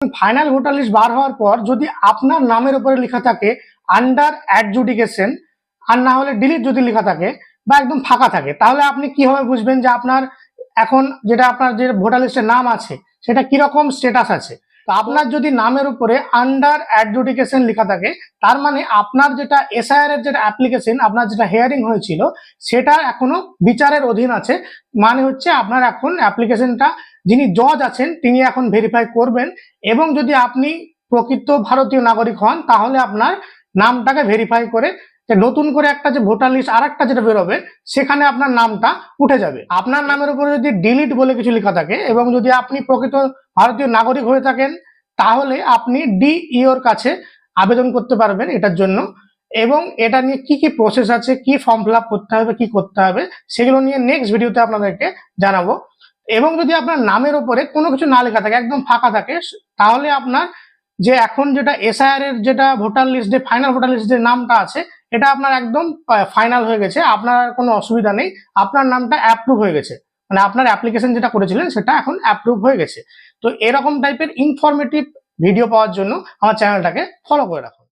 Final voter list বার হওয়ার পর যদি আপনার নামের উপরে লেখা থাকে আন্ডার অ্যাডজুডিকেশন আর না হলে ডিলিট যদি লেখা থাকে বা একদম ফাঁকা থাকে, তাহলে আপনি কিভাবে বুঝবেন যে আপনার এখন যেটা আপনার যে ভোটার লিস্টের নাম আছে সেটা কিরকম স্ট্যাটাস আছে? তো আপনার যদি নামের উপরে আন্ডার অ্যাডজুডিকেশন লেখা থাকে, তার মানে আপনার যেটা এসআইআর এর যেটা অ্যাপ্লিকেশন, আপনার যেটা হিয়ারিং হয়েছিল সেটা এখনো বিচারের অধীন আছে। মানে হচ্ছে আপনার এখন অ্যাপ্লিকেশনটা যিনি জজ আছেন তিনি এখন ভেরিফাই করবেন, এবং যদি আপনি প্রকৃত ভারতীয় নাগরিক হন তাহলে আপনার নামটাকে ভেরিফাই করে নতুন করে একটা যে ভোটার লিস্ট আর একটা যেটা বেরোবে সেখানে আপনার নামটা উঠে যাবে। আপনার নামের উপরে যদি ডিলিট বলে কিছু লেখা থাকে এবং যদি আপনি প্রকৃত ভারতীয় নাগরিক হয়ে থাকেন তাহলে আপনি ডিইওর কাছে আবেদন করতে পারবেন এটার জন্য। এবং এটা নিয়ে কি কি প্রসেস আছে, কি ফর্ম ফিল আপ করতে হবে, কি করতে হবে, সেগুলো নিয়ে নেক্সট ভিডিওতে আপনাদেরকে জানাবো। এবং যদি আপনার নামের উপরে কোনো কিছু না লেখা থাকে, একদম ফাঁকা থাকে, তাহলে আপনার যে এখন যেটা এসআইআর এর যেটা ভোটার লিস্ট, যে ফাইনাল ভোটার লিস্ট যে নামটা আছে এটা আপনার একদম ফাইনাল হয়ে গেছে, আপনার আর কোনো অসুবিধা নেই, আপনার নামটা অ্যাপ্রুভ হয়ে গেছে, মানে আপনার অ্যাপ্লিকেশন যেটা করেছিলেন সেটা এখন অ্যাপ্রুভ হয়ে গেছে। তো এরকম টাইপের ইনফরমেটিভ ভিডিও পাওয়ার জন্য আমার চ্যানেলটাকে ফলো করে রাখুন।